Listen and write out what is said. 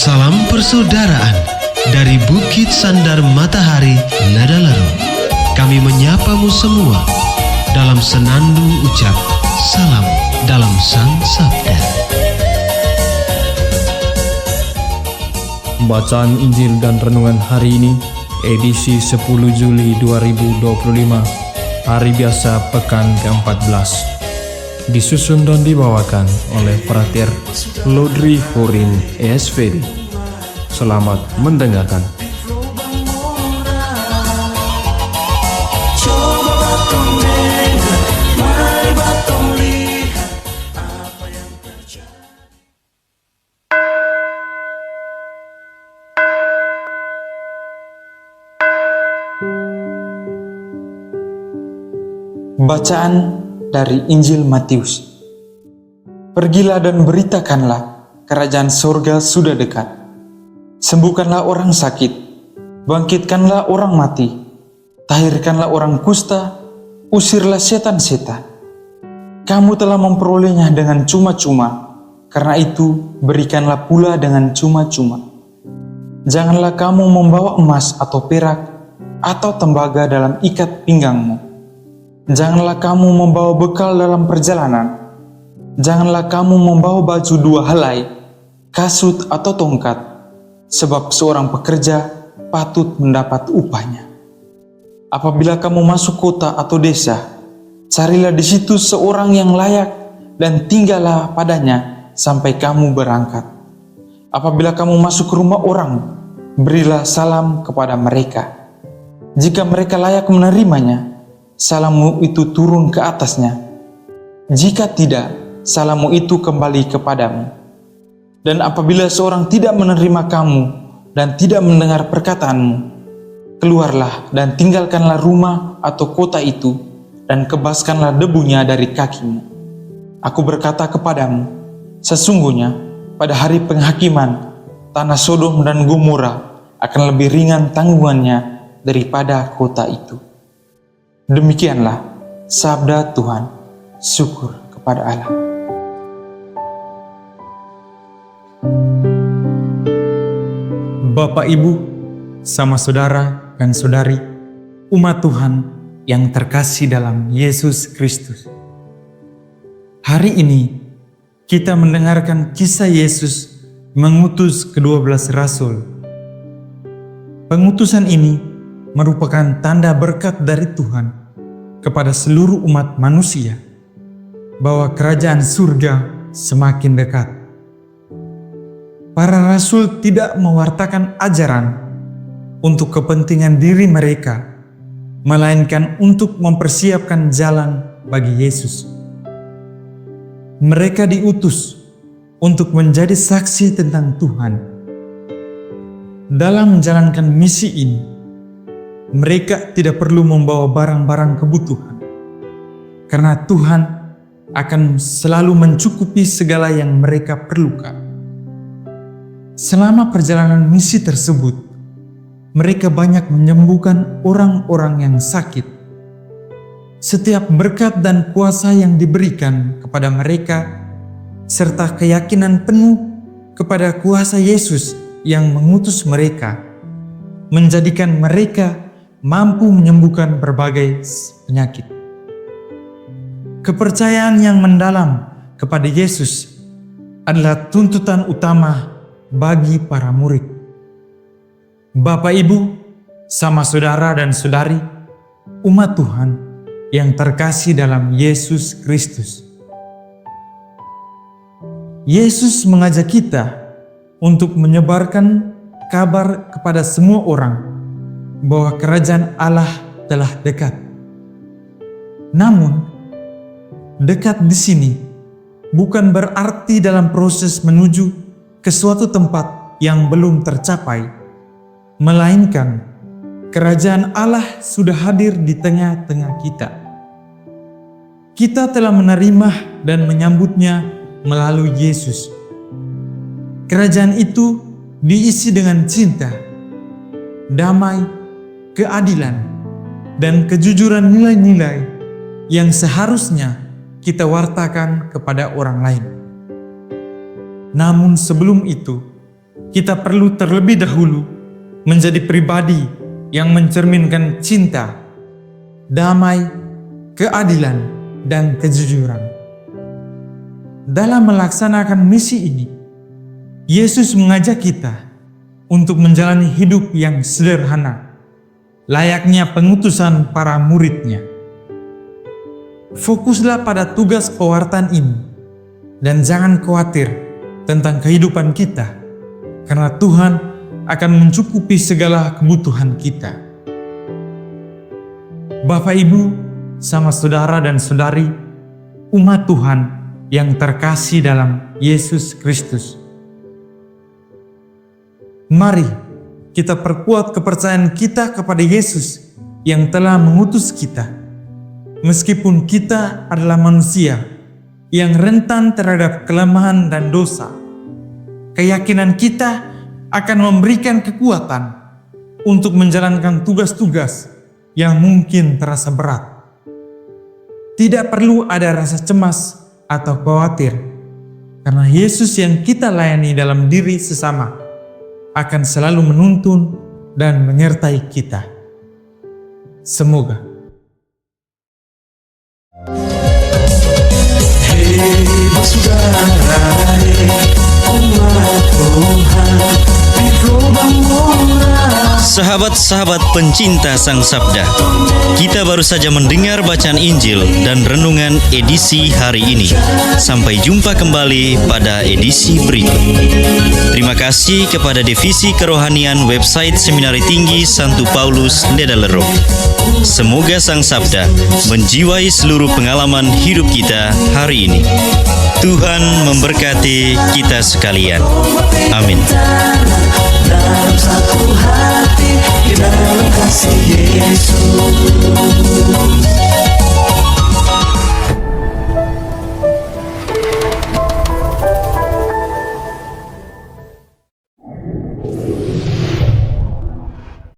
Salam persaudaraan dari Bukit Sandar Matahari Nadalaro. Kami menyapamu semua dalam senandung ucap salam dalam Sang Sabda. Bacaan Injil dan Renungan hari ini, edisi 10 Juli 2025, hari biasa pekan ke-14. Disusun dan dibawakan oleh Frater Lodri Horin ESVD. Selamat mendengarkan. Bacaan dari Injil Matius. Pergilah dan beritakanlah, kerajaan surga sudah dekat. Sembuhkanlah orang sakit, bangkitkanlah orang mati, tahirkanlah orang kusta, usirlah setan-setan. Kamu telah memperolehnya dengan cuma-cuma, karena itu berikanlah pula dengan cuma-cuma. Janganlah kamu membawa emas atau perak atau tembaga dalam ikat pinggangmu. Janganlah kamu membawa bekal dalam perjalanan. Janganlah kamu membawa baju 2 helai, kasut atau tongkat, sebab seorang pekerja patut mendapat upahnya. Apabila kamu masuk kota atau desa, carilah di situ seorang yang layak dan tinggallah padanya sampai kamu berangkat. Apabila kamu masuk ke rumah orang, berilah salam kepada mereka. Jika mereka layak menerimanya, salammu itu turun ke atasnya. Jika tidak, salammu itu kembali kepadamu. Dan apabila seorang tidak menerima kamu dan tidak mendengar perkataanmu, keluarlah dan tinggalkanlah rumah atau kota itu dan kebaskanlah debunya dari kakimu. Aku berkata kepadamu, sesungguhnya pada hari penghakiman, tanah Sodom dan Gomora akan lebih ringan tanggungannya daripada kota itu. Demikianlah sabda Tuhan. Syukur kepada Allah. Bapak, Ibu, sama saudara dan saudari, umat Tuhan yang terkasih dalam Yesus Kristus. Hari ini kita mendengarkan kisah Yesus mengutus ke-12 rasul. Pengutusan ini merupakan tanda berkat dari Tuhan kepada seluruh umat manusia bahwa kerajaan surga semakin dekat. Para rasul tidak mewartakan ajaran untuk kepentingan diri mereka, melainkan untuk mempersiapkan jalan bagi Yesus. Mereka diutus untuk menjadi saksi tentang Tuhan. Dalam menjalankan misi ini, mereka tidak perlu membawa barang-barang kebutuhan, karena Tuhan akan selalu mencukupi segala yang mereka perlukan. Selama perjalanan misi tersebut, mereka banyak menyembuhkan orang-orang yang sakit. Setiap berkat dan kuasa yang diberikan kepada mereka, serta keyakinan penuh kepada kuasa Yesus yang mengutus mereka, menjadikan mereka mampu menyembuhkan berbagai penyakit. Kepercayaan yang mendalam kepada Yesus adalah tuntutan utama bagi para murid. Bapak, Ibu, sama saudara dan saudari, umat Tuhan yang terkasih dalam Yesus Kristus. Yesus mengajak kita untuk menyebarkan kabar kepada semua orang bahwa kerajaan Allah telah dekat. Namun, dekat di sini bukan berarti dalam proses menuju ke suatu tempat yang belum tercapai, melainkan kerajaan Allah sudah hadir di tengah-tengah kita. Kita telah menerima dan menyambutnya melalui Yesus. Kerajaan itu diisi dengan cinta, damai, keadilan, dan kejujuran nilai-nilai yang seharusnya kita wartakan kepada orang lain. Namun sebelum itu, kita perlu terlebih dahulu menjadi pribadi yang mencerminkan cinta, damai, keadilan, dan kejujuran. Dalam melaksanakan misi ini, Yesus mengajak kita untuk menjalani hidup yang sederhana, layaknya pengutusan para murid-Nya. Fokuslah pada tugas pewartaan ini, dan jangan khawatir tentang kehidupan kita, karena Tuhan akan mencukupi segala kebutuhan kita. Bapak, Ibu, sama saudara dan saudari, umat Tuhan yang terkasih dalam Yesus Kristus. Mari kita perkuat kepercayaan kita kepada Yesus yang telah mengutus kita. Meskipun kita adalah manusia yang rentan terhadap kelemahan dan dosa, keyakinan kita akan memberikan kekuatan untuk menjalankan tugas-tugas yang mungkin terasa berat. Tidak perlu ada rasa cemas atau khawatir, karena Yesus yang kita layani dalam diri sesama akan selalu menuntun dan menyertai kita. Semoga. Sahabat-sahabat pencinta Sang Sabda, kita baru saja mendengar bacaan Injil dan renungan edisi hari ini. Sampai jumpa kembali pada edisi berikut. Terima kasih kepada Divisi Kerohanian website Seminari Tinggi Santo Paulus Ledalerro. Semoga Sang Sabda menjiwai seluruh pengalaman hidup kita hari ini. Tuhan memberkati kita sekalian. Amin. Dalam satu hati, di dalam kasih Yesus.